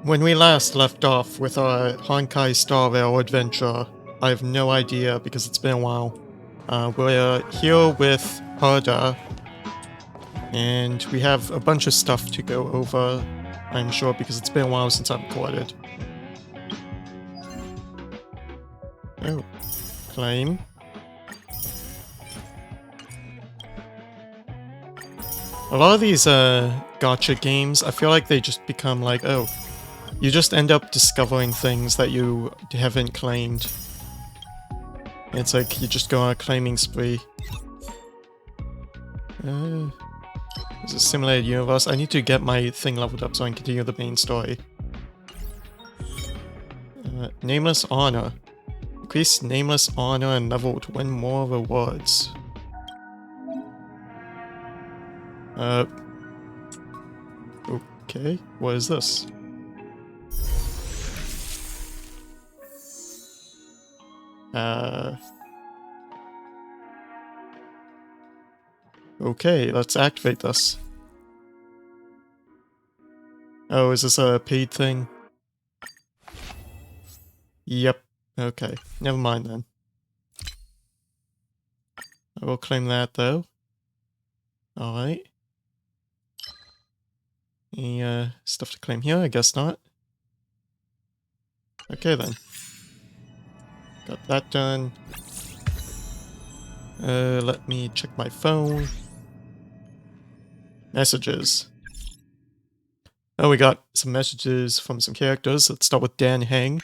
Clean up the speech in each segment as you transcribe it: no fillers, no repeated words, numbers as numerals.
When we last left off with our honkaistarrail adventure, I have no idea because it's been a while. We're here with Herda, and we have a bunch of stuff to go over, I'm sure, because it's been a while since I've recorded. Oh, claim. A lot of these gacha games, I feel like they just become like, oh, you just end up discovering things that you haven't claimed. It's like you just go on a claiming spree. It's a simulated universe. I need to get my thing leveled up so I can continue the main story. Nameless honor. Increase nameless honor and level to win more rewards. Okay, what is this? Okay, let's activate this. Oh, is this a paid thing? Yep, okay. Never mind then. I will claim that though. Alright. Any stuff to claim here? I guess not. Okay then. Got that done. Let me check my phone. Messages. Oh, we got some messages from some characters. Let's start with Dan Heng.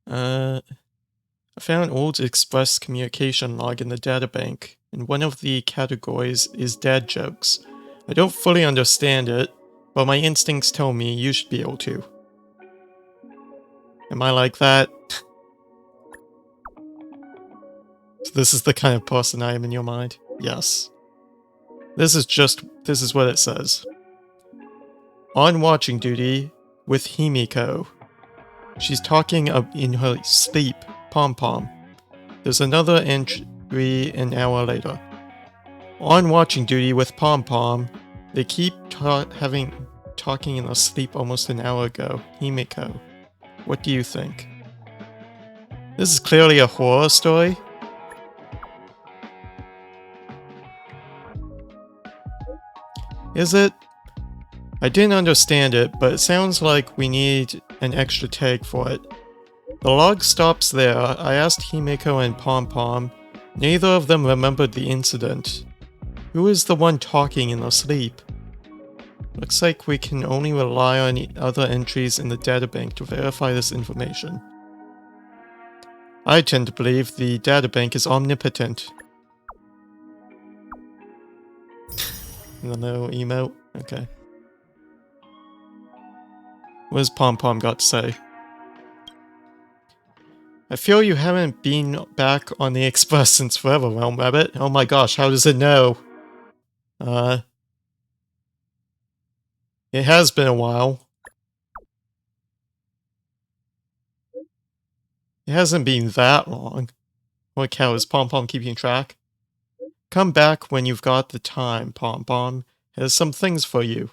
I found an old Express communication log in the databank, and one of the categories is dad jokes. I don't fully understand it, but my instincts tell me you should be able to. Am I like that? So this is the kind of person I am in your mind? Yes. This is what it says. On watching duty with Himiko. She's talking in her sleep, pom-pom. There's another entry an hour later. On watching duty with pom-pom. They keep talking in their sleep almost an hour ago. Himiko. What do you think? This is clearly a horror story. Is it? I didn't understand it, but it sounds like we need an extra tag for it. The log stops there. I asked Himiko and Pom-Pom. Neither of them remembered the incident. Who is the one talking in their sleep? Looks like we can only rely on other entries in the databank to verify this information. I tend to believe the databank is omnipotent. The little emote? Okay. What has Pom-Pom got to say? I feel you haven't been back on the Express since forever, RealmRabbit. Oh my gosh, how does it know? It has been a while. It hasn't been that long. What cow is Pom-Pom keeping track? Come back when you've got the time, Pom-Pom. Has some things for you.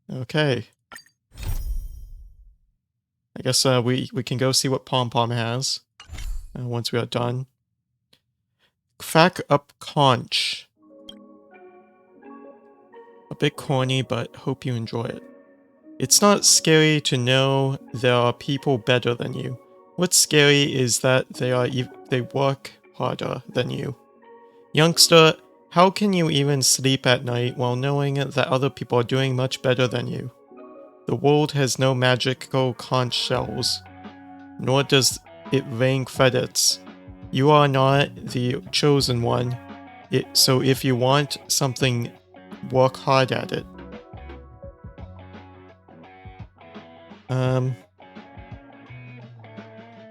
Okay. I guess we can go see what Pom-Pom has once we are done. Crack up conch. A bit corny, but hope you enjoy it. It's not scary to know there are people better than you. What's scary is that they work harder than you. Youngster, how can you even sleep at night while knowing that other people are doing much better than you? The world has no magical conch shells, nor does it rain credits. You are not the chosen one, so if you want something, work hard at it.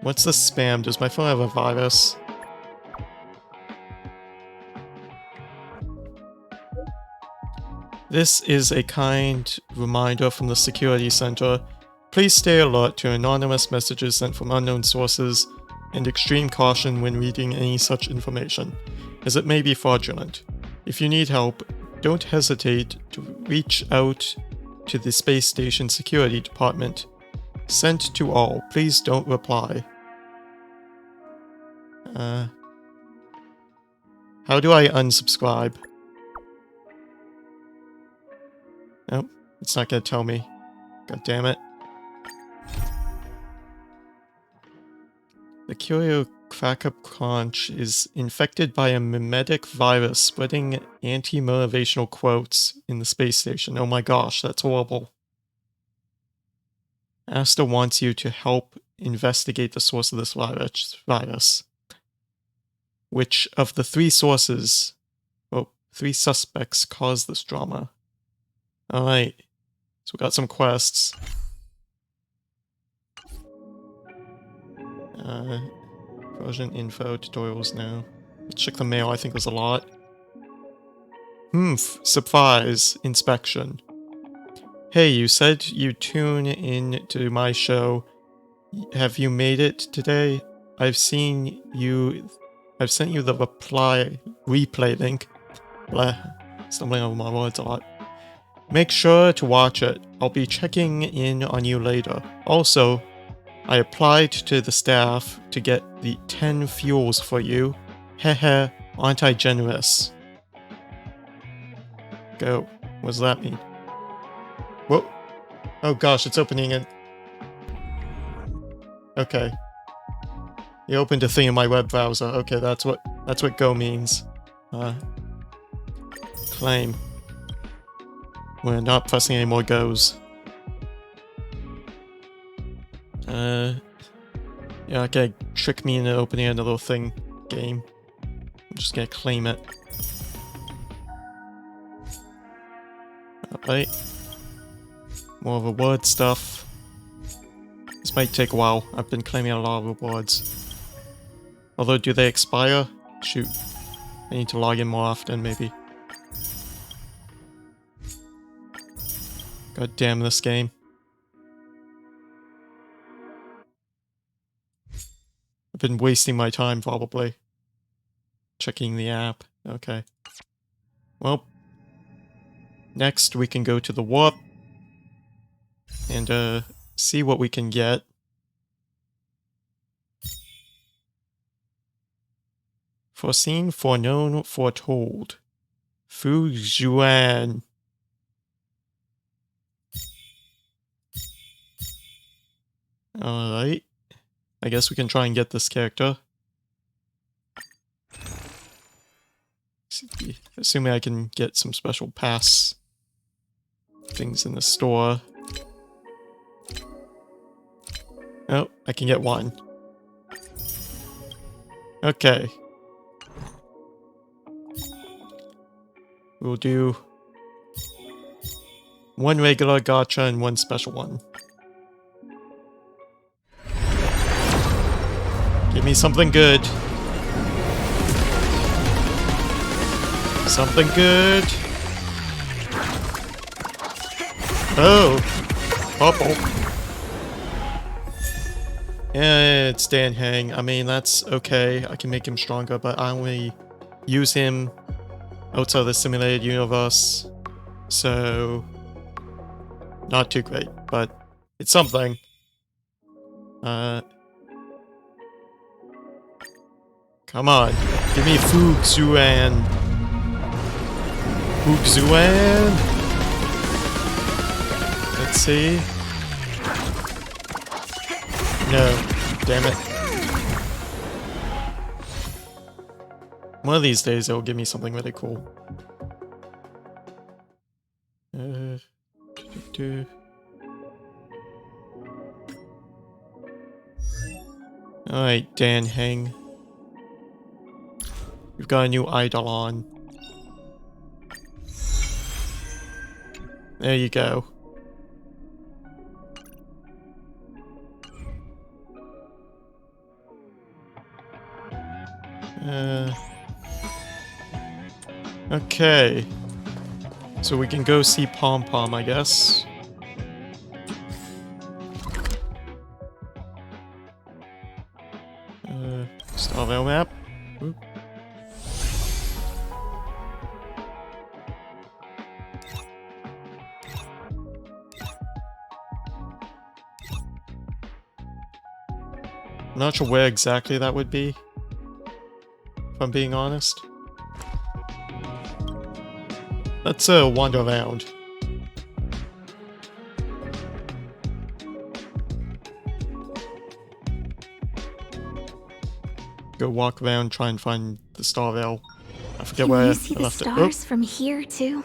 What's the spam? Does my phone have a virus? This is a kind reminder from the security center. Please stay alert to anonymous messages sent from unknown sources. and extreme caution when reading any such information, as it may be fraudulent. If you need help, don't hesitate to reach out to the Space Station Security Department. Sent to all. Please don't reply. How do I unsubscribe? Nope, it's not gonna tell me. God damn it. The Curio Crackup Conch is infected by a mimetic virus spreading anti-motivational quotes in the space station. Oh my gosh, that's horrible. Asta wants you to help investigate the source of this virus. Which of the three sources, well, three suspects caused this drama? Alright, so we got some quests. Version info, tutorials now. Let's check the mail, I think there's a lot. Surprise inspection. Hey, you said you tune in to my show. Have you made it today? I've sent you the replay link. Blah. Stumbling over my words a lot. Make sure to watch it. I'll be checking in on you later. Also, I applied to the staff to get the 10 fuels for you. Hehe, aren't I generous? Go. What does that mean? Whoa. Oh gosh, it's opening it. Okay. You opened a thing in my web browser. Okay, that's what go means. Claim. We're not pressing any more goes. Yeah, okay, trick me into opening another thing game. I'm just gonna claim it. Alright. More of reward stuff. This might take a while. I've been claiming a lot of rewards. Although, do they expire? Shoot. I need to log in more often, maybe. God damn this game. I've been wasting my time, probably. Checking the app. Okay. Well. Next, we can go to the warp. And, see what we can get. Foreseen, foreknown, foretold. Fu Juan. Alright. I guess we can try and get this character. Assuming I can get some special pass things in the store. Oh, I can get one. Okay. We'll do one regular gacha and one special one. Give me something good. Something good. Oh, purple. Yeah, it's Dan Hang. I mean, that's okay. I can make him stronger, but I only use him outside the simulated universe. So, not too great, but it's something. Come on, give me Fuxuan. Fuxuan. Let's see. No, damn it. One of these days it'll give me something really cool. Alright, Dan Heng. We've got a new idol on. There you go. Okay. So we can go see Pom Pom, I guess. Oop. I'm not sure where exactly that would be, if I'm being honest. Let's wander around. Go walk around, try and find the star rail. I forget where I left it. Can you see the stars from here too?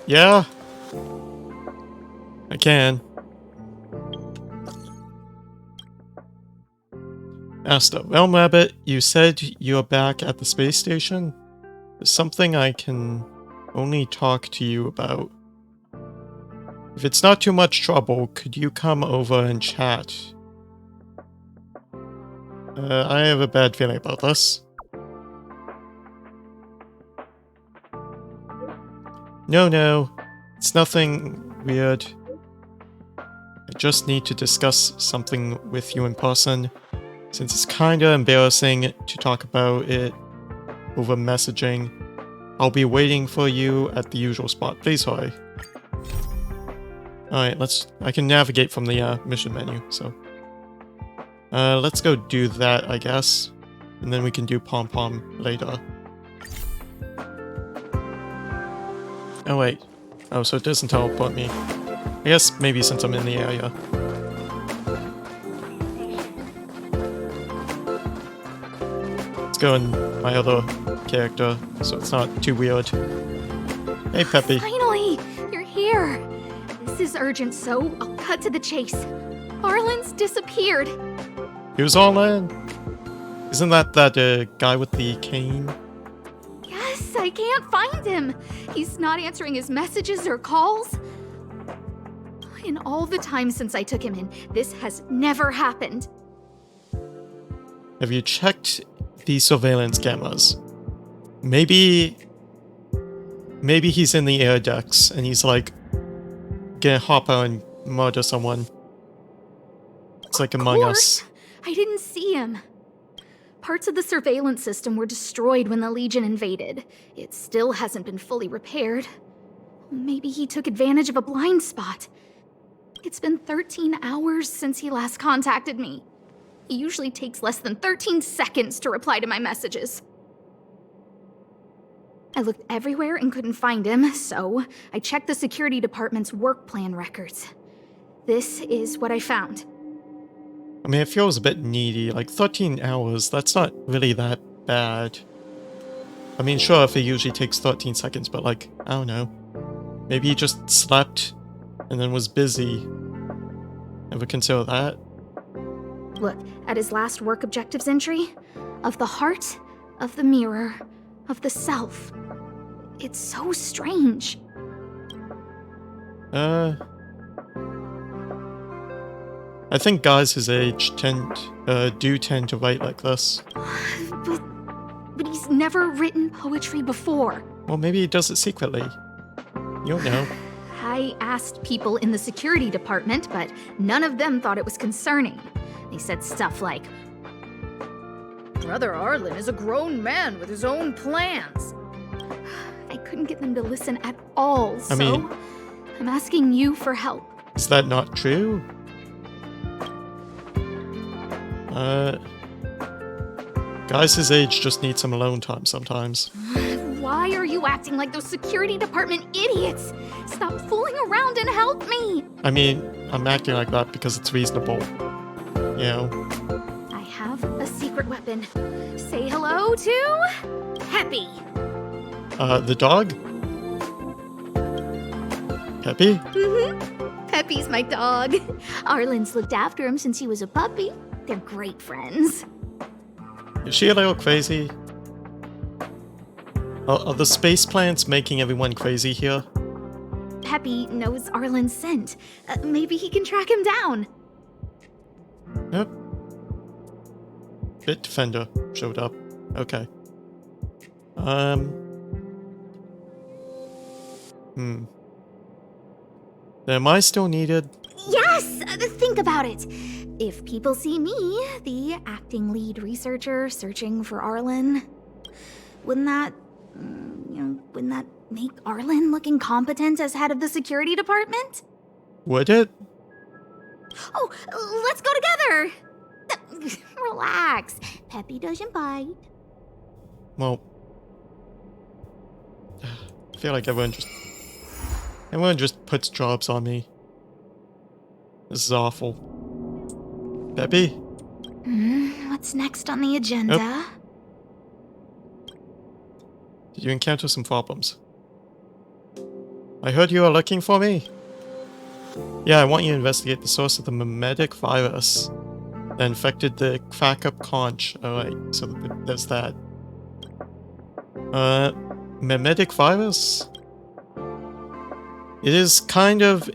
Yeah. I can. Asta, RealmRabbit, you said you're back at the space station? There's something I can only talk to you about. If it's not too much trouble, could you come over and chat? I have a bad feeling about this. No, it's nothing weird. I just need to discuss something with you in person, since it's kinda embarrassing to talk about it over messaging. I'll be waiting for you at the usual spot. Please hurry. Alright, I can navigate from the mission menu, so. Let's go do that, I guess. And then we can do pom-pom later. Oh wait. Oh, so it doesn't teleport me. I guess maybe since I'm in the area. Let's go in my other character, so it's not too weird. Hey, Peppy. Finally! You're here! This is urgent, so I'll cut to the chase. Arlan's disappeared. Who's Arlan? Isn't that guy with the cane? Yes, I can't find him. He's not answering his messages or calls. In all the time since I took him in, this has never happened. Have you checked the surveillance cameras? Maybe he's in the air decks and he's like gonna hop out and murder someone. It's like Among Us. I didn't see him. Parts of the surveillance system were destroyed when the Legion invaded. It still hasn't been fully repaired. Maybe he took advantage of a blind spot. It's been 13 hours since he last contacted me. He usually takes less than 13 seconds to reply to my messages. I looked everywhere and couldn't find him, so I checked the security department's work plan records. This is what I found. I mean, it feels a bit needy. Like, 13 hours, that's not really that bad. I mean, sure, if it usually takes 13 seconds, but like, I don't know. Maybe he just slept and then was busy. Ever consider that? Look, at his last work objectives entry, of the heart, of the mirror, of the self. It's so strange. I think guys his age do tend to write like this. But he's never written poetry before. Well, maybe he does it secretly. You don't know. I asked people in the security department, but none of them thought it was concerning. They said stuff like, Brother Arlan is a grown man with his own plans. I couldn't get them to listen at all, so I'm asking you for help. Is that not true? Guys his age just need some alone time sometimes. Why are you acting like those security department idiots? Stop fooling around and help me! I mean, I'm acting like that because it's reasonable. You know? I have a secret weapon. Say hello to... Peppy! The dog? Peppy? Mm-hmm. Peppy's my dog. Arlan's looked after him since he was a puppy. They're great friends. Is she a little crazy? Are the space plants making everyone crazy here? Peppy knows Arlan's scent. Maybe he can track him down. Yep. Bit Defender showed up. Okay. Am I still needed? Yes! Think about it. if people see me, the acting lead researcher searching for Arlan, wouldn't that, wouldn't that make Arlan look incompetent as head of the security department? Would it? Oh, let's go together! Relax. Peppy doesn't bite. Well, I feel like everyone just puts jobs on me. This is awful. Peppy? What's next on the agenda? Oh. Did you encounter some problems? I heard you are looking for me. Yeah, I want you to investigate the source of the mimetic virus that infected the crack-up conch. Alright, so there's that. Mimetic virus? It is kind of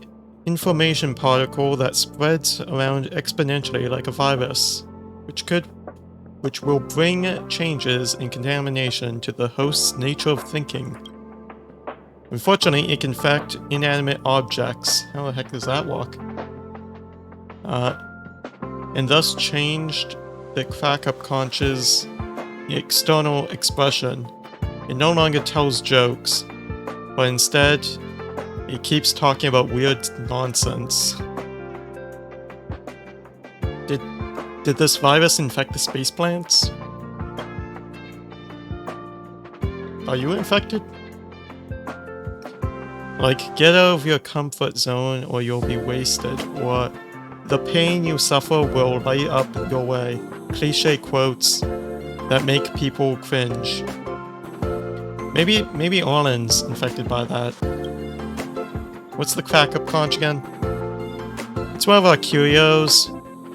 information particle that spreads around exponentially like a virus, which will bring changes in contamination to the host's nature of thinking. Unfortunately, it can infect inanimate objects. How the heck does that work? And thus changed the crack-up conch's external expression. It no longer tells jokes, but instead, it keeps talking about weird nonsense. Did this virus infect the space plants? Are you infected? Like, get out of your comfort zone or you'll be wasted, or the pain you suffer will light up your way. Cliché quotes that make people cringe. Maybe Arlan's infected by that. What's the crack-up conch again? It's one of our curios.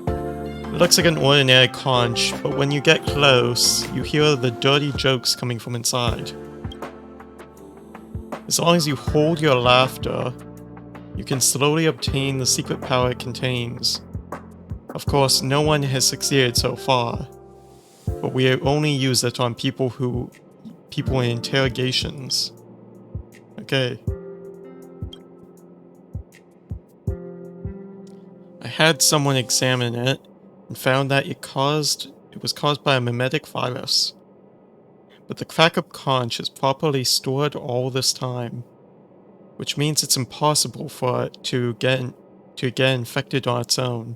It looks like an ordinary conch, but when you get close, you hear the dirty jokes coming from inside. As long as you hold your laughter, you can slowly obtain the secret power it contains. Of course, no one has succeeded so far, but we only use it on people in interrogations. Okay. I had someone examine it and found that it was caused by a mimetic virus. But the crack-up conch is properly stored all this time, which means it's impossible for it to get infected on its own.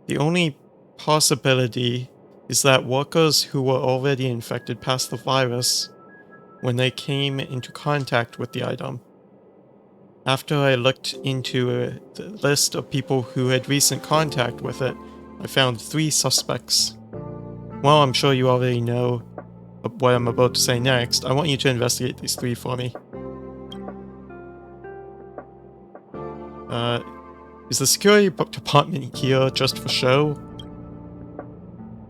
The only possibility is that workers who were already infected passed the virus when they came into contact with the item. After I looked into the list of people who had recent contact with it, I found 3 suspects. Well, I'm sure you already know what I'm about to say next. I want you to investigate these 3 for me. Is the security department here just for show?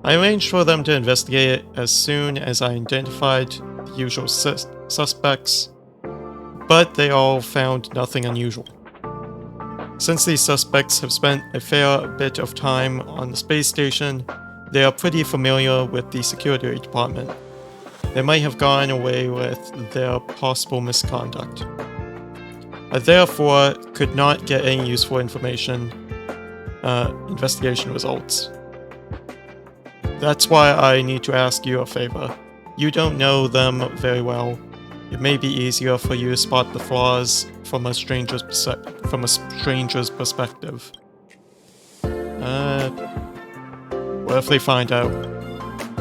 I arranged for them to investigate it as soon as I identified the usual suspects, but they all found nothing unusual. Since these suspects have spent a fair bit of time on the space station, they are pretty familiar with the security department. They might have gone away with their possible misconduct. I therefore could not get any useful investigation results. That's why I need to ask you a favor. You don't know them very well. It may be easier for you to spot the flaws from a stranger's perspective. What if they find out?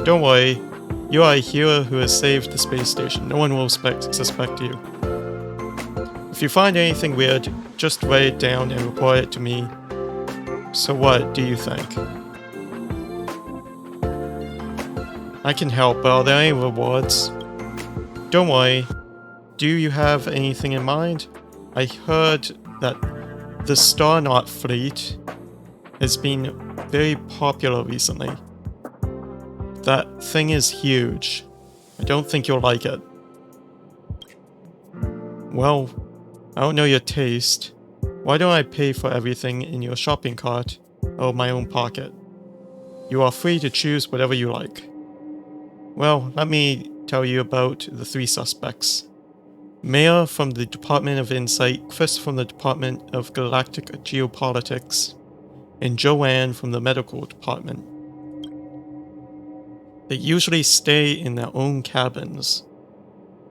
Don't worry, you are a hero who has saved the space station. No one will suspect you. If you find anything weird, just write it down and report it to me. So what do you think? I can help, but are there any rewards? Don't worry. Do you have anything in mind? I heard that the Starnaut fleet has been very popular recently. That thing is huge. I don't think you'll like it. Well, I don't know your taste. Why don't I pay for everything in your shopping cart out of my own pocket? You are free to choose whatever you like. Well, let me tell you about the 3 suspects. Maya from the Department of Insight, Chris from the Department of Galactic Geopolitics, and Joanne from the medical department. They usually stay in their own cabins.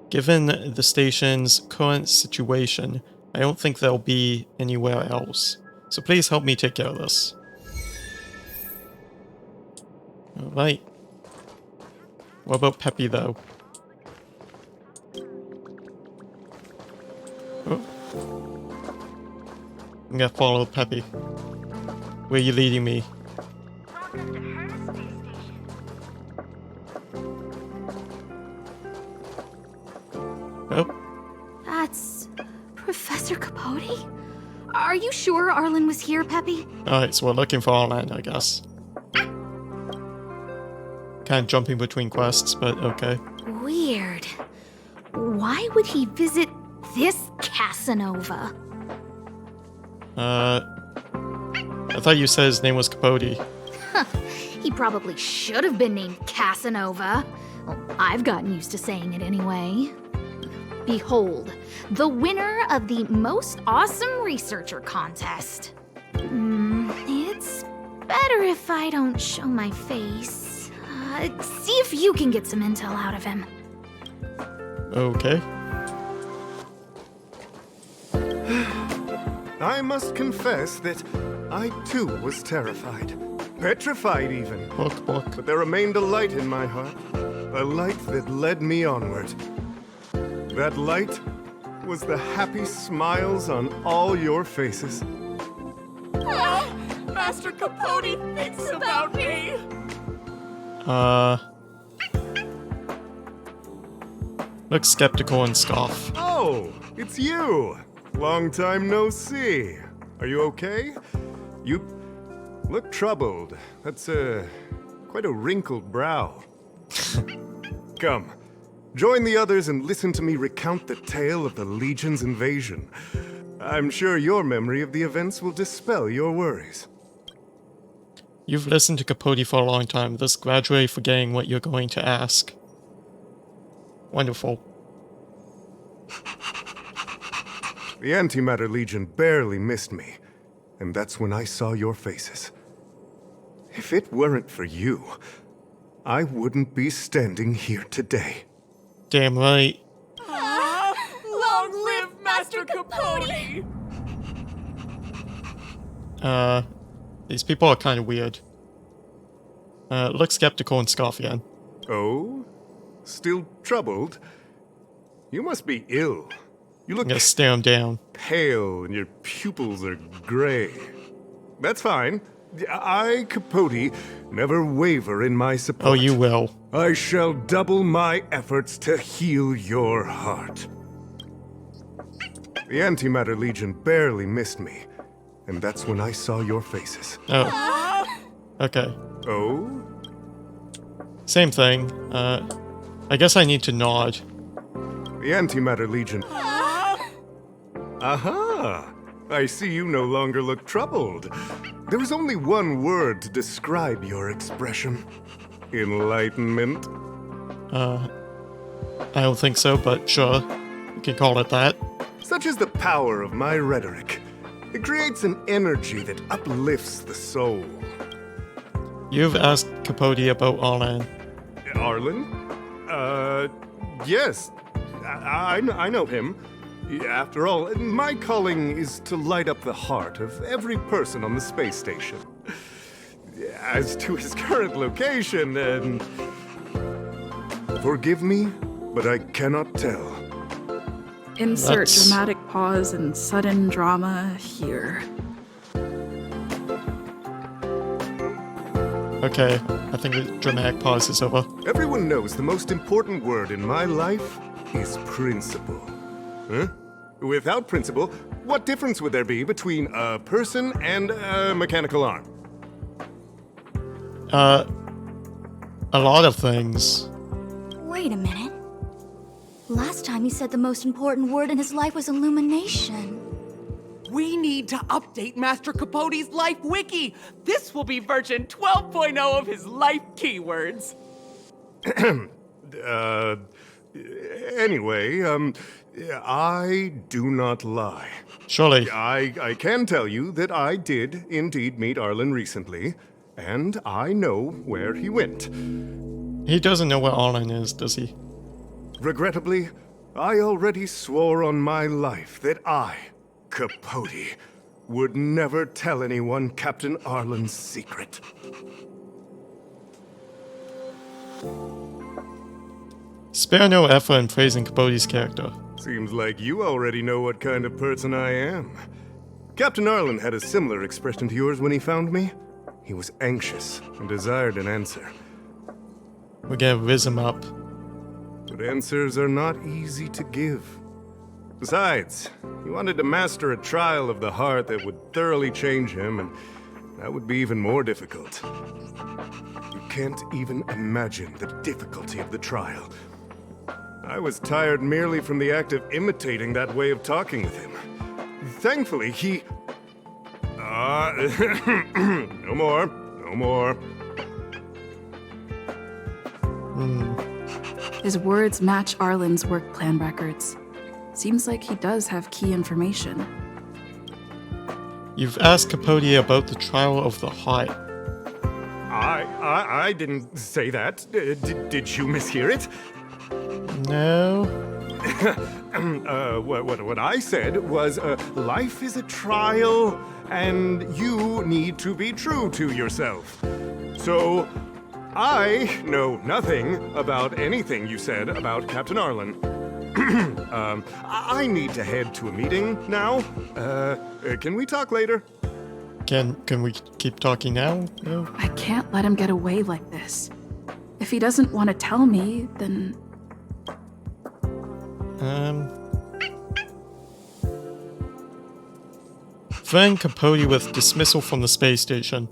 Given the station's current situation, I don't think they'll be anywhere else. So please help me take care of this. Alright. What about Peppy, though? Oh. I'm gonna follow Peppy. Where are you leading me? Oh. That's Professor Capote? Are you sure Arlan was here, Peppy? Alright, so we're looking for Arlan, I guess. Kind of jumping between quests, but okay. Weird. Why would he visit this Casanova? I thought you said his name was Capote. He probably should have been named Casanova. Well, I've gotten used to saying it anyway. Behold, the winner of the Most Awesome Researcher contest. It's better if I don't show my face. See if you can get some intel out of him. Okay. I must confess that I too was terrified. Petrified even. Book. But there remained a light in my heart. A light that led me onward. That light was the happy smiles on all your faces. Master Capote thinks about me! Look skeptical and scoff. Oh, it's you! Long time no see. Are you okay? You look troubled. That's quite a wrinkled brow. Come, join the others and listen to me recount the tale of the Legion's invasion. I'm sure your memory of the events will dispel your worries. You've listened to Capote for a long time, thus gradually forgetting what you're going to ask. Wonderful. The Antimatter Legion barely missed me, and that's when I saw your faces. If it weren't for you, I wouldn't be standing here today. Damn right. Long live Master Capote! These people are kind of weird. Look skeptical and scoff again. Oh? Still troubled? You must be ill. You look I'm gonna stare him down. pale and your pupils are gray. That's fine. I, Capote, never waver in my support. Oh, you will. I shall double my efforts to heal your heart. The Antimatter Legion barely missed me, and that's when I saw your faces. Oh. Okay. Oh? Same thing. I guess I need to nod. The Antimatter Legion. Aha! I see you no longer look troubled. There is only one word to describe your expression. Enlightenment. I don't think so, but sure. You can call it that. Such is the power of my rhetoric. It creates an energy that uplifts the soul. You've asked Capote about Arlan. Arlan? Yes. I know him. After all, my calling is to light up the heart of every person on the space station. As to his current location, forgive me, but I cannot tell. Insert That's- dramatic pause and sudden drama here. Okay, I think the dramatic pause is over. Everyone knows the most important word in my life is principle. Huh? Without principle, what difference would there be between a person and a mechanical arm? A lot of things. Wait a minute. Last time he said the most important word in his life was illumination. We need to update Master Capote's Life Wiki! This will be version 12.0 of his life keywords. Anyway, I do not lie. Surely. I can tell you that I did indeed meet Arlan recently, and I know where he went. He doesn't know where Arlan is, does he? Regrettably, I already swore on my life that I, Capote, would never tell anyone Captain Arlan's secret. Spare no effort in praising Capote's character. Seems like you already know what kind of person I am. Captain Arlan had a similar expression to yours when he found me. He was anxious and desired an answer. We're gonna whiz him up. But answers are not easy to give. Besides, he wanted to master a trial of the heart that would thoroughly change him, and that would be even more difficult. You can't even imagine the difficulty of the trial. I was tired merely from the act of imitating that way of talking with him. Thankfully, he... no more. No more. His words match Arlan's work plan records. Seems like he does have key information. You've asked Capote about the trial of the heart. I didn't say that. Did you mishear it? No. What I said was, life is a trial, and you need to be true to yourself. So, I know nothing about anything you said about Captain Arlan. I need to head to a meeting now. Can we talk later? Can we keep talking now? No? I can't let him get away like this. If he doesn't want to tell me, then... Threaten Capote with dismissal from the space station.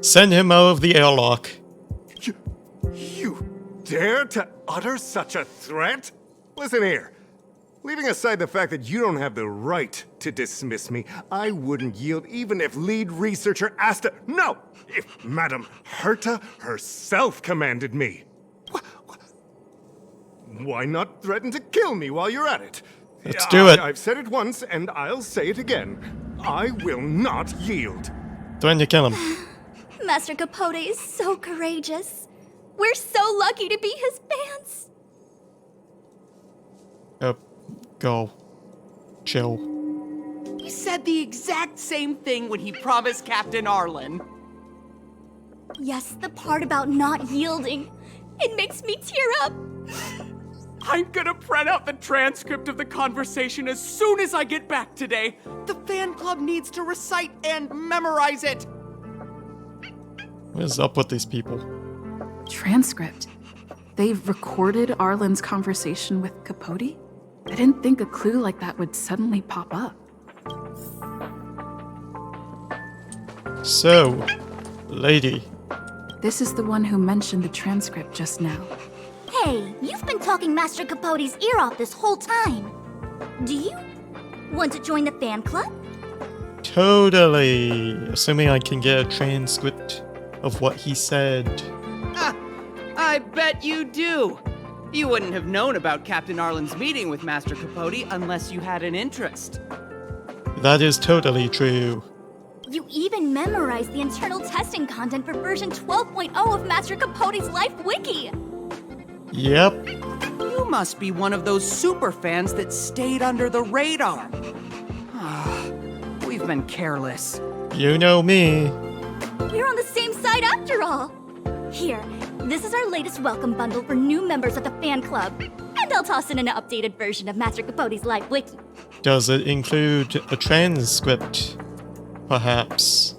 Send him out of the airlock. You dare to utter such a threat? Listen here. Leaving aside the fact that you don't have the right to dismiss me, I wouldn't yield even if lead researcher Asta... No! If Madame Herta herself commanded me. Why not threaten to kill me while you're at it? Let's do it. I've said it once, and I'll say it again. I will not yield. Threaten to kill him. Master Capote is so courageous. We're so lucky to be his fans. Go. Chill. He said the exact same thing when he promised Captain Arlan. Yes, the part about not yielding. It makes me tear up. I'm gonna print out the transcript of the conversation as soon as I get back today. The fan club needs to recite and memorize it. What is up with these people? Transcript. They've recorded Arlan's conversation with Capote? I didn't think a clue like that would suddenly pop up. So, lady. This is the one who mentioned the transcript just now. Hey, you've been talking Master Capote's ear off this whole time. Do you want to join the fan club? Totally. Assuming I can get a transcript of what he said. I bet you do. You wouldn't have known about Captain Arlan's meeting with Master Capote unless you had an interest. That is totally true. You even memorized the internal testing content for version 12.0 of Master Capote's Life Wiki. Yep. You must be one of those super fans that stayed under the radar. We've been careless. You know me. We're on the same side after all. Here, this is our latest welcome bundle for new members of the fan club. And I'll toss in an updated version of Master Capote's Life Wiki. Does it include a transcript? Perhaps.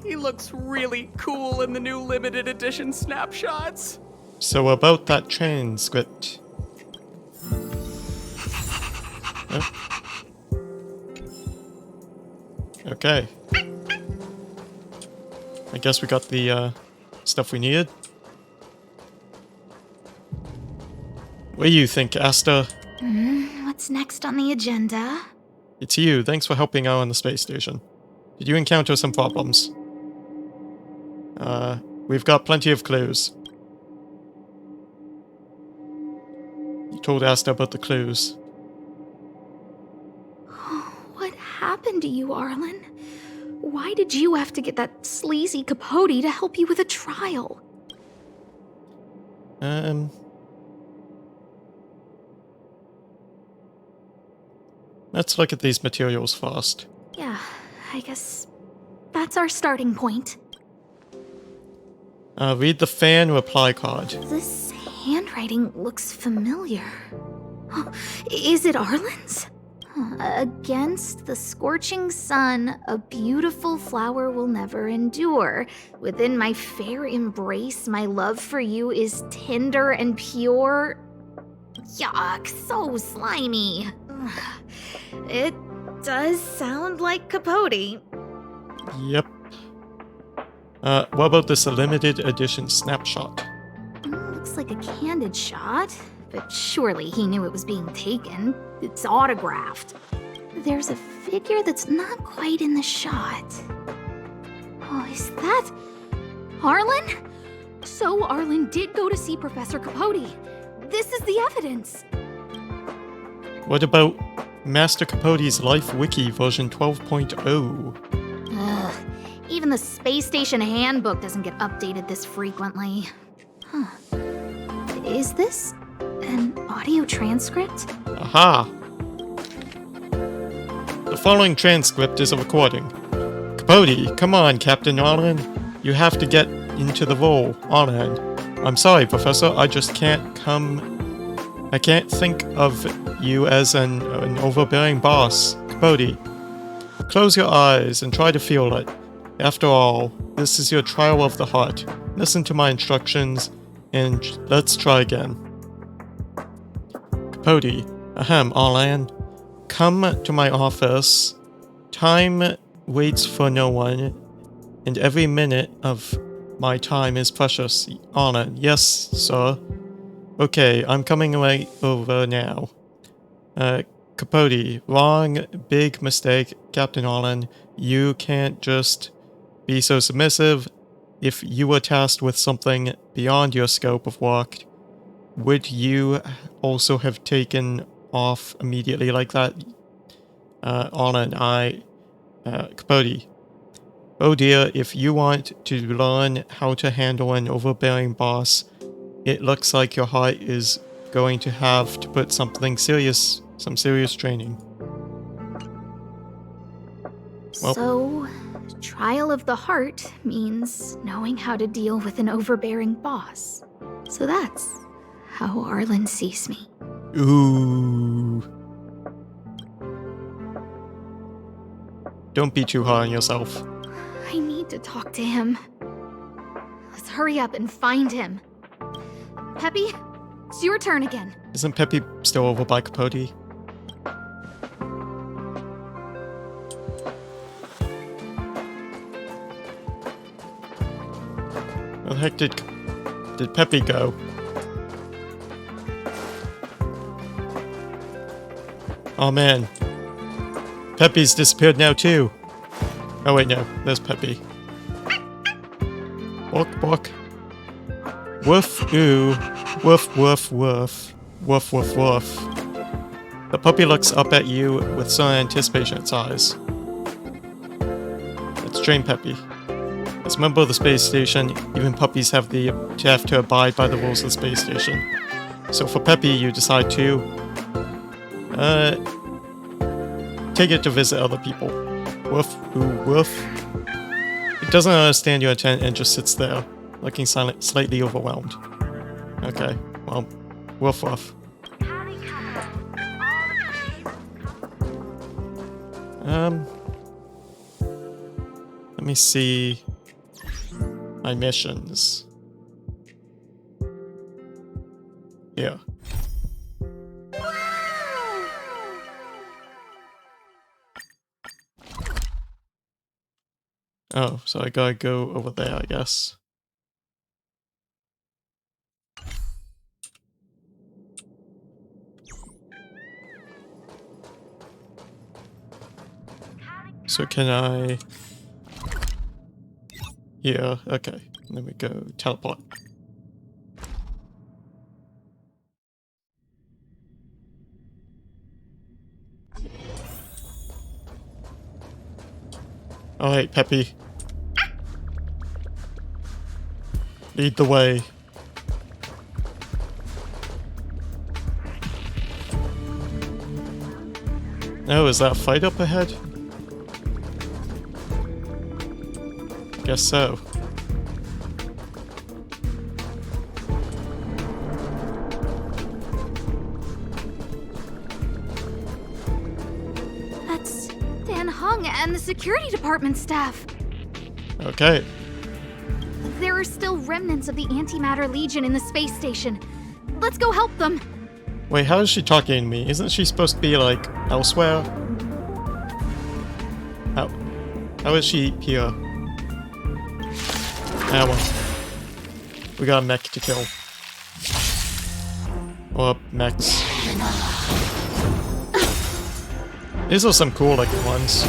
He looks really cool in the new limited edition snapshots. So about that transcript. Oh. Okay. I guess we got the stuff we needed. What do you think, Asta? What's next on the agenda? It's you. Thanks for helping out on the space station. Did you encounter some problems? We've got plenty of clues. told Asta about the clues. What happened to you, Arlan? Why did you have to get that sleazy Capote to help you with a trial? Let's look at these materials first. Yeah, I guess that's our starting point. Read the fan reply card. This handwriting looks familiar. Is it Arlan's? Against the scorching sun, a beautiful flower will never endure. Within my fair embrace, my love for you is tender and pure. Yuck, so slimy. It does sound like Capote. Yep. What about this limited edition snapshot? Looks like a candid shot, but surely he knew it was being taken. It's autographed. There's a figure that's not quite in the shot. Oh, is that Arlan? So Arlan did go to see Professor Capote. This is the evidence. What about Master Capote's Life Wiki version 12.0? Ugh, even the space station handbook doesn't get updated this frequently. Huh. Is this an audio transcript? Aha! The following transcript is a recording. Capote, come on, Captain Arlan. You have to get into the role, Arlan. I'm sorry, Professor, I just can't I can't think of you as an overbearing boss. Capote, close your eyes and try to feel it. After all, this is your trial of the heart. Listen to my instructions, and let's try again. Capote, Arlan, come to my office. Time waits for no one, and every minute of my time is precious. Arlan, yes, sir. Okay, I'm coming right over now. Capote, wrong, big mistake, Captain Arlan. You can't just be so submissive. If you were tasked with something beyond your scope of work, would you also have taken off immediately like that? Arlan, Capote. Oh dear, if you want to learn how to handle an overbearing boss, it looks like your heart is going to have to put some serious training. Well, So, trial of the heart means knowing how to deal with an overbearing boss. So that's how Arlan sees me. ooh. Don't be too hard on yourself. I need to talk to him. Let's hurry up and find him. Peppy, it's your turn again. Isn't Peppy still over by Capote? Where the heck did Peppy go? Oh man. Peppy's disappeared now too. Oh wait, no. There's Peppy. Walk, walk. Woof, ooh. Woof, woof, woof. Woof, woof, woof. The puppy looks up at you with some anticipation in its eyes. Let's train Peppy. As a member of the space station, even puppies have to abide by the rules of the space station. So for Peppy, you decide to take it to visit other people. Woof, ooh, woof. It doesn't understand your intent and just sits there, looking slightly overwhelmed. Okay, well, woof woof. Let me see my missions. Yeah. Oh, so I gotta go over there, I guess. So can I... Yeah, okay. Then we go teleport. Alright, Peppy. Lead the way. Oh, is that a fight up ahead? Guess so. That's Dan Hung and the security department staff. Okay. There are still remnants of the Antimatter Legion in the space station. Let's go help them. Wait, how is she talking to me? Isn't she supposed to be, like, elsewhere? How is she here? Ah, well. We got a mech to kill. Or mechs. These are some cool looking ones.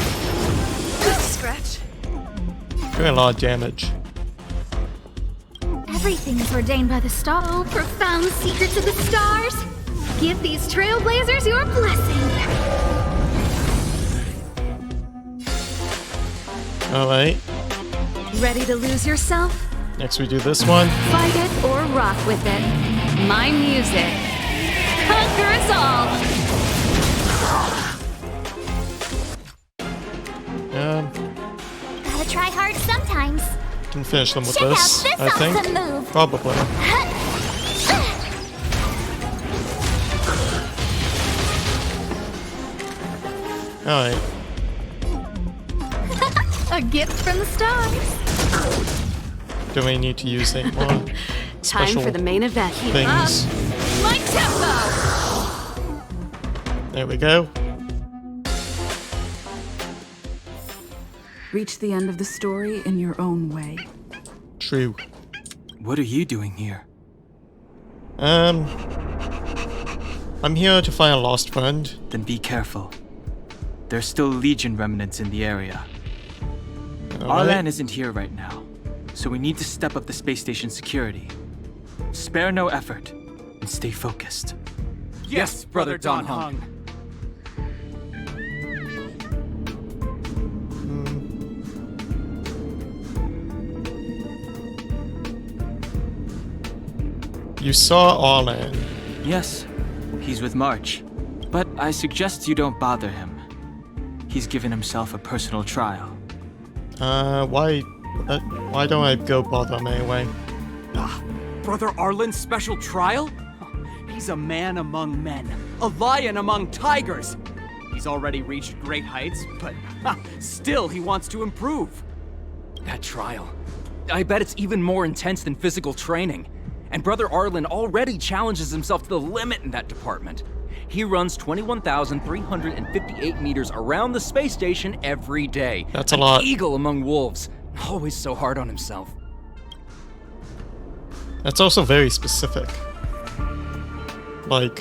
Good scratch. Doing a lot of damage. Everything is ordained by the star. Oh, profound secrets of the stars. Give these trailblazers your blessing. Alright. Ready to lose yourself? Next we do this one. Fight it or rock with it. My music. Conquer us all. Gotta try hard sometimes. Can finish them with Check this, out this I think. awesome move. Probably. Alright. A gift from the stars. Do we need to use any more Time special for the main event. things? My tempo. There we go. Reach the end of the story in your own way. True. What are you doing here? I'm here to find a lost friend. Then be careful. There's still Legion remnants in the area. Alright. Arlan isn't here right now, so we need to step up the space station security. Spare no effort, and stay focused. Yes, Brother Don Hung. You saw Arlan. Yes, he's with March, but I suggest you don't bother him. He's given himself a personal trial. Why don't I go bother him anyway? Brother Arlan's special trial? He's a man among men, a lion among tigers. He's already reached great heights, but still he wants to improve. That trial. I bet it's even more intense than physical training. And Brother Arlan already challenges himself to the limit in that department. He runs 21,358 meters around the space station every day. That's a lot. An eagle among wolves. Always so hard on himself. That's also very specific. Like,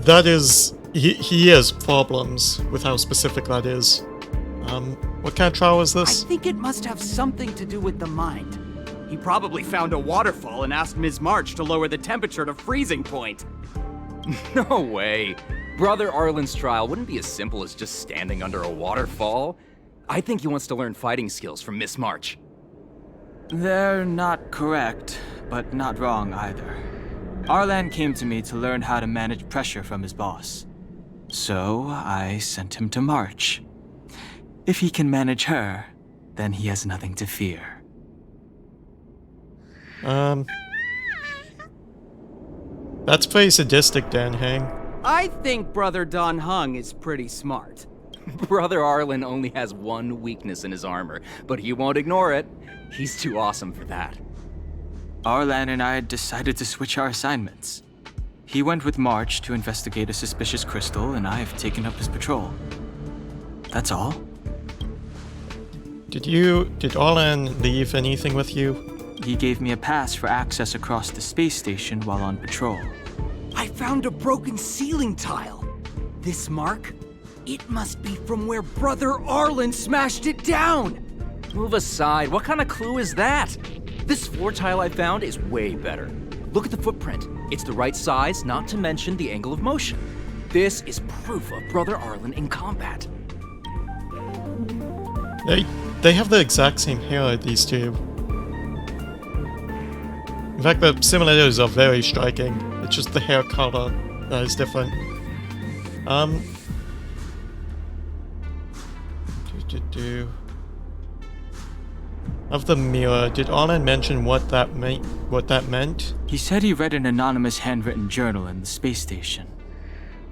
that is... He has problems with how specific that is. What kind of trial is I this? think it must have something to do with the mind. He probably found a waterfall and asked Ms. March to lower the temperature to freezing point. No way. Brother Arlan's trial wouldn't be as simple as just standing under a waterfall. I think he wants to learn fighting skills from Miss March. They're not correct, but not wrong either. Arlan came to me to learn how to manage pressure from his boss. So I sent him to March. If he can manage her, then he has nothing to fear. That's pretty sadistic, Dan Hang. I think Brother Don Hung is pretty smart. Brother Arlan only has one weakness in his armor, but he won't ignore it. He's too awesome for that. Arlan and I decided to switch our assignments. He went with March to investigate a suspicious crystal, and I've taken up his patrol. That's all. Did Arlan leave anything with you? He gave me a pass for access across the space station while on patrol. I found a broken ceiling tile. This mark? It must be from where Brother Arlan smashed it down. Move aside. What kind of clue is that? This floor tile I found is way better. Look at the footprint. It's the right size, not to mention the angle of motion. This is proof of Brother Arlan in combat. They have the exact same hair, these two. In fact, the similarities are very striking. It's just the hair color that is different. Of the mirror, did Arlan mention what that meant? He said he read an anonymous handwritten journal in the space station.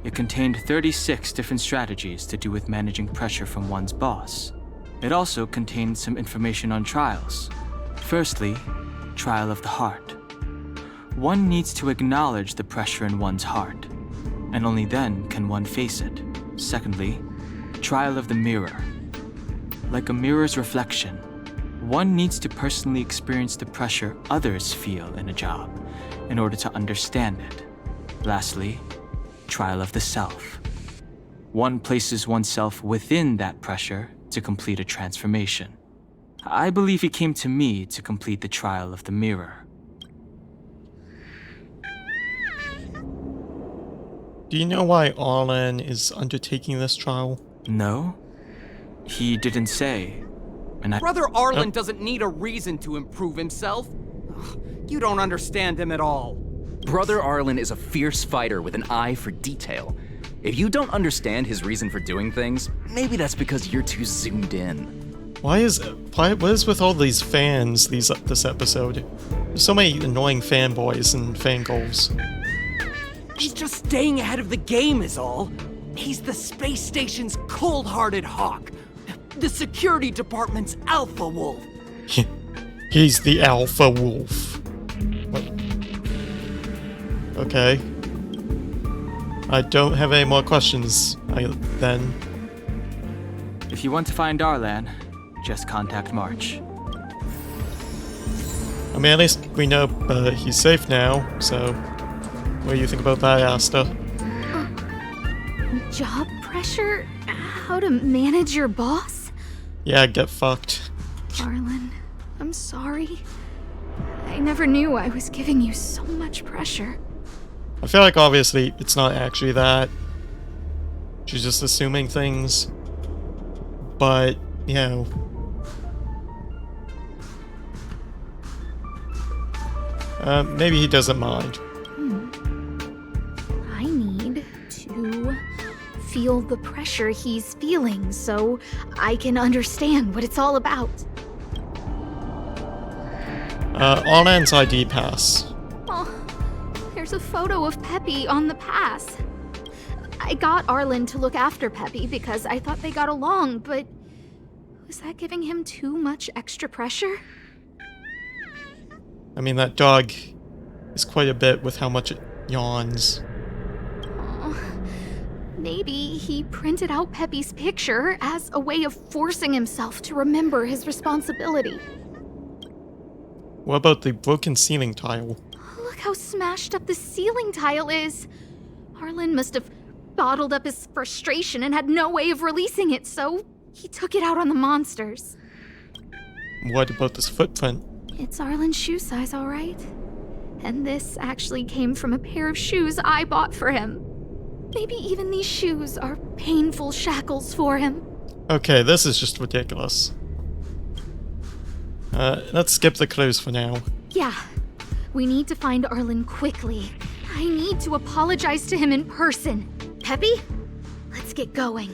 It contained 36 different strategies to do with managing pressure from one's boss. It also contained some information on trials. Firstly, trial of the heart. One needs to acknowledge the pressure in one's heart, and only then can one face it. Secondly, trial of the mirror. Like a mirror's reflection, one needs to personally experience the pressure others feel in a job in order to understand it. Lastly, trial of the self. One places oneself within that pressure to complete a transformation. I believe he came to me to complete the trial of the mirror. Do you know why Arlan is undertaking this trial? No? He didn't say. And Brother Arlan doesn't need a reason to improve himself. Ugh, you don't understand him at all. Brother Arlan is a fierce fighter with an eye for detail. If you don't understand his reason for doing things, maybe that's because you're too zoomed in. What is with all these fans this episode? There's so many annoying fanboys and fangirls. He's just staying ahead of the game is all. He's the space station's cold-hearted hawk. The security department's alpha wolf. He's the alpha wolf. What? Okay. I don't have any more questions, then. If you want to find Arlan, just contact March. I mean, at least we know he's safe now, so... What do you think about that, Asta? Job pressure? How to manage your boss? Yeah, get fucked. Arlan, I'm sorry. I never knew I was giving you so much pressure. I feel like obviously it's not actually that. She's just assuming things. But, you know. Maybe he doesn't mind. I need to feel the pressure he's feeling so I can understand what it's all about. Arlan's ID pass. Oh, there's a photo of Peppy on the pass. I got Arlan to look after Peppy because I thought they got along, but was that giving him too much extra pressure? I mean, that dog is quite a bit with how much it yawns. Oh, maybe he printed out Peppy's picture as a way of forcing himself to remember his responsibility. What about the broken ceiling tile? Look how smashed up the ceiling tile is. Arlan must have bottled up his frustration and had no way of releasing it, so he took it out on the monsters. What about this footprint? It's Arlan's shoe size, all right. And this actually came from a pair of shoes I bought for him. Maybe even these shoes are painful shackles for him. Okay, this is just ridiculous. Let's skip the clues for now. Yeah, we need to find Arlan quickly. I need to apologize to him in person. Peppy, let's get going.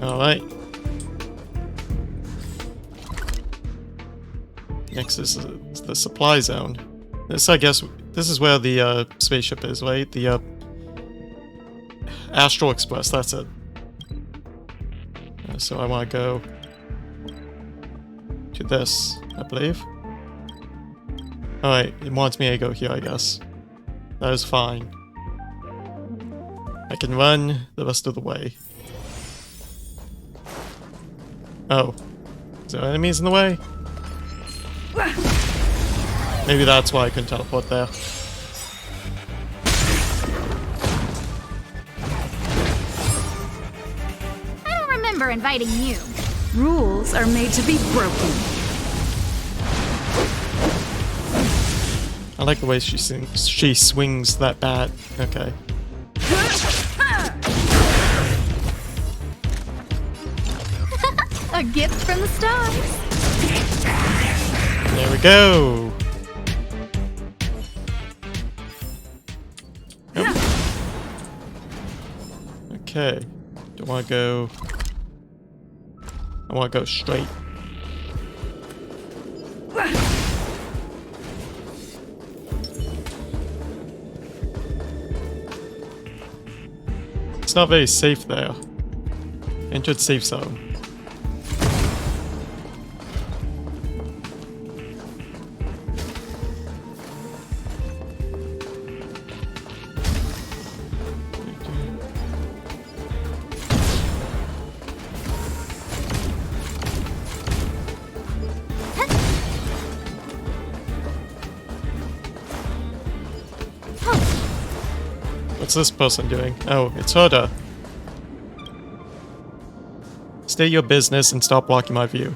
Alright. Next is the supply zone. This, I guess, this is where the spaceship is, right? The Astral Express, that's it. So I want to go to this, I believe. Alright, it wants me to go here, I guess. That is fine. I can run the rest of the way. Oh. Is there enemies in the way? Maybe that's why I couldn't teleport there. I don't remember inviting you. Rules are made to be broken. I like the way she swings that bat. Okay. A gift from the stars. There we go. Yep. Okay. Do I want to go? I want to go straight. It's not very safe there. Entered safe zone. What's this person doing? Oh, it's Hoda. State your business and stop blocking my view.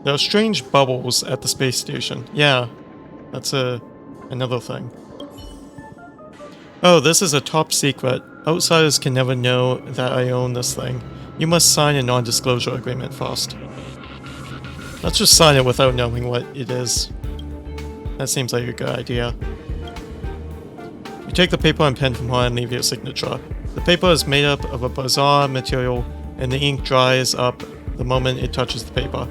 There are strange bubbles at the space station. Yeah, that's another thing. Oh, this is a top secret. Outsiders can never know that I own this thing. You must sign a non-disclosure agreement first. Let's just sign it without knowing what it is. That seems like a good idea. You take the paper and pen from her and leave your signature. The paper is made up of a bizarre material, and the ink dries up the moment it touches the paper.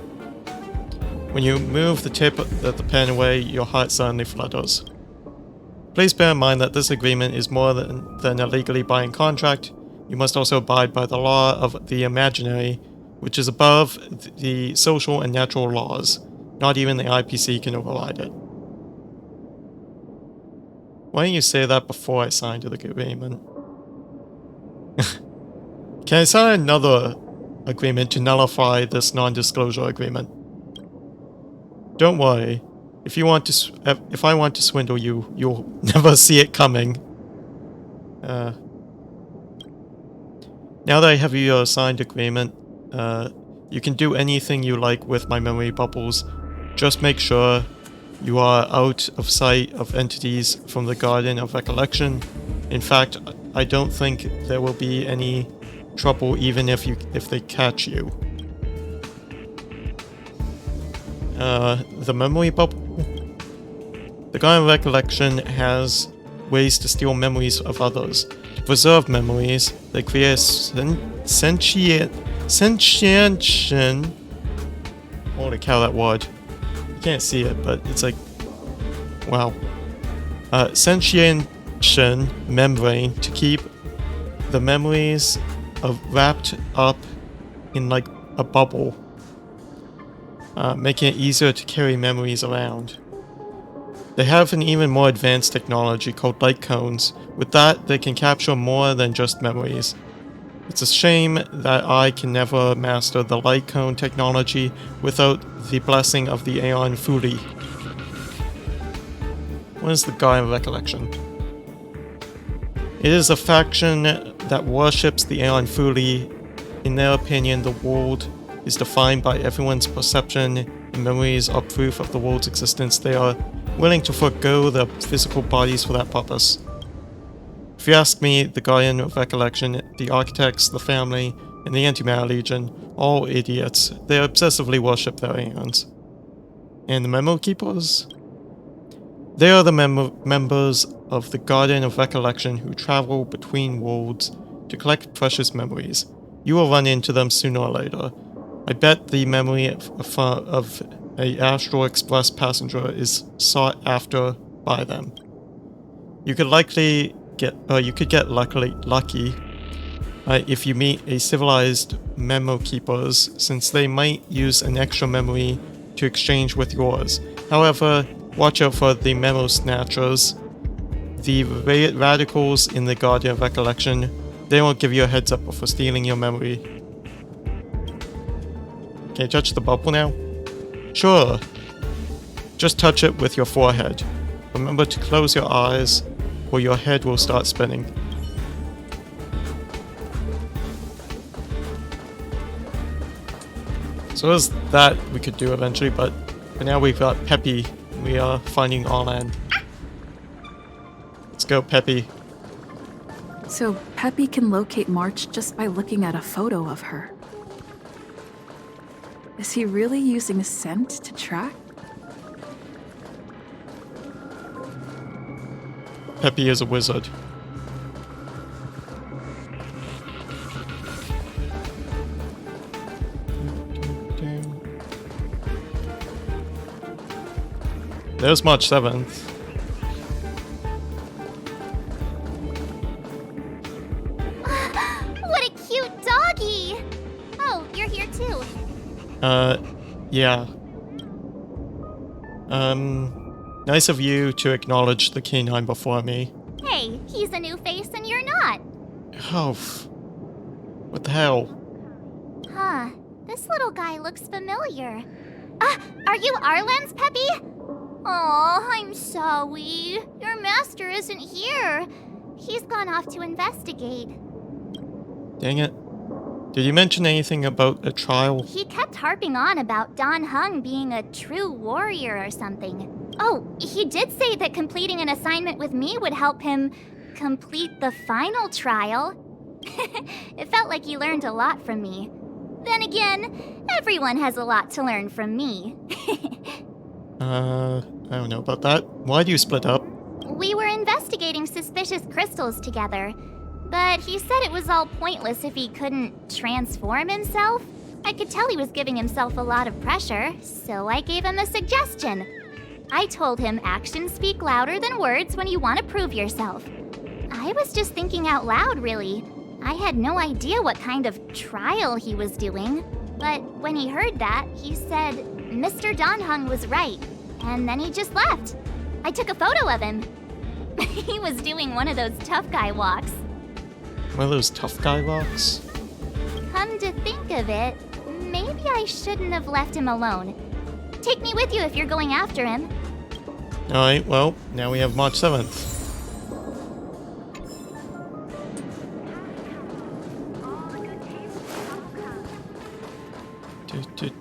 When you move the tip of the pen away, your heart suddenly flutters. Please bear in mind that this agreement is more than a legally binding contract. You must also abide by the law of the imaginary, which is above the social and natural laws. Not even the IPC can override it. Why didn't you say that before I signed the agreement? Can I sign another agreement to nullify this non-disclosure agreement? Don't worry. If I want to swindle you, you'll never see it coming. Now that I have your signed agreement, you can do anything you like with my memory bubbles. Just make sure you are out of sight of entities from the Garden of Recollection. In fact, I don't think there will be any trouble even if they catch you. The memory bubble? The Garden of Recollection has ways to steal memories of others. To preserve memories, they create sentiation. Holy cow, that word. You can't see it, but it's like, wow. Sentiation membrane to keep the memories wrapped up in like a bubble, making it easier to carry memories around. They have an even more advanced technology called light cones. With that, they can capture more than just memories. It's a shame that I can never master the light cone technology without the blessing of the Aeon Fuli. What is the Garden of Recollection? It is a faction that worships the Aeon Fuli. In their opinion, the world is defined by everyone's perception, and memories are proof of the world's existence. They are willing to forego their physical bodies for that purpose. If you ask me, the Guardian of Recollection, the Architects, the Family, and the Antimatter Legion, all idiots. They obsessively worship their aeons. And the Memo Keepers? They are the members of the Guardian of Recollection who travel between worlds to collect precious memories. You will run into them sooner or later. I bet the memory of a Astral Express passenger is sought after by them. You could get lucky if you meet a civilized Memo Keepers, since they might use an extra memory to exchange with yours. However, watch out for the Memo Snatchers. The radicals in the Guardian of Recollection, they won't give you a heads up for stealing your memory. Can you touch the bubble now? Sure. Just touch it with your forehead. Remember to close your eyes, or your head will start spinning. So there's that we could do eventually, but for now we've got Peppy. We are finding Arlan. Let's go, Peppy. So Peppy can locate March just by looking at a photo of her. Is he really using scent to track? Peppy is a wizard. There's March 7th. What a cute doggy! Oh, you're here too. Yeah. Nice of you to acknowledge the canine before me. Hey, he's a new face and you're not. Oh, what the hell? Huh, this little guy looks familiar. Are you Arlan's Peppy? Oh, I'm sorry. Your master isn't here. He's gone off to investigate. Dang it. Did you mention anything about a trial? He kept harping on about Dan Heng being a true warrior or something. Oh, he did say that completing an assignment with me would help him complete the final trial. It felt like he learned a lot from me. Then again, everyone has a lot to learn from me. I don't know about that. Why do you split up? We were investigating suspicious crystals together, but he said it was all pointless if he couldn't transform himself. I could tell he was giving himself a lot of pressure, so I gave him a suggestion. I told him actions speak louder than words when you want to prove yourself. I was just thinking out loud, really. I had no idea what kind of trial he was doing, but when he heard that, he said Mr. Dan Heng was right, and then he just left. I took a photo of him. He was doing one of those tough guy walks. One of those tough guy walks? Come to think of it, maybe I shouldn't have left him alone. Take me with you if you're going after him. Alright, well, now we have March 7th.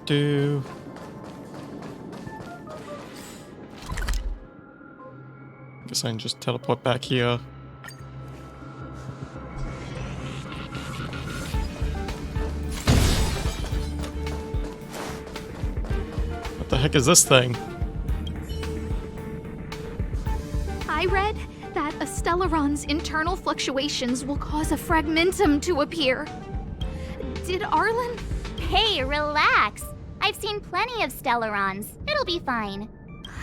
Do. Guess I can just teleport back here. What the heck is this thing? I read that a Stellaron's internal fluctuations will cause a fragmentum to appear. Did Arlan? Hey, relax. I've seen plenty of Stellarons. It'll be fine.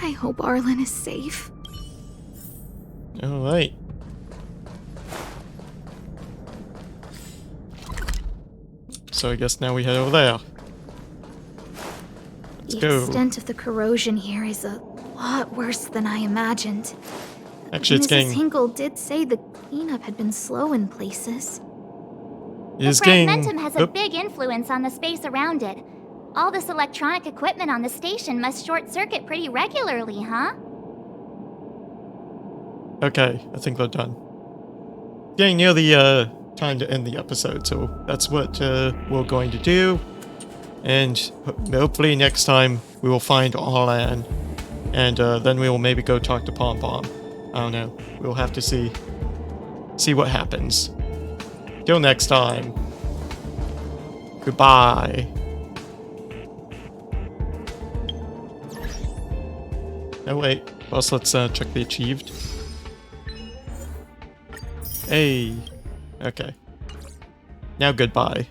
I hope Arlan is safe. Alright. So I guess now we head over there. Let's The go. extent of the corrosion here is a lot worse than I imagined. Actually, it's Mrs. getting... Hinkle did say the cleanup had been slow in places. It is The getting... fragmentum has a Oop. big influence on the space around it. All this electronic equipment on the station must short-circuit pretty regularly, huh? Okay, I think we're done. Getting near the time to end the episode, so that's what we're going to do. And hopefully next time we will find Arlan, and then we will maybe go talk to Pom Pom. I don't know. We'll have to see what happens. Till next time. Goodbye. Oh wait. First, let's check the achieved. Hey. Okay. Now goodbye.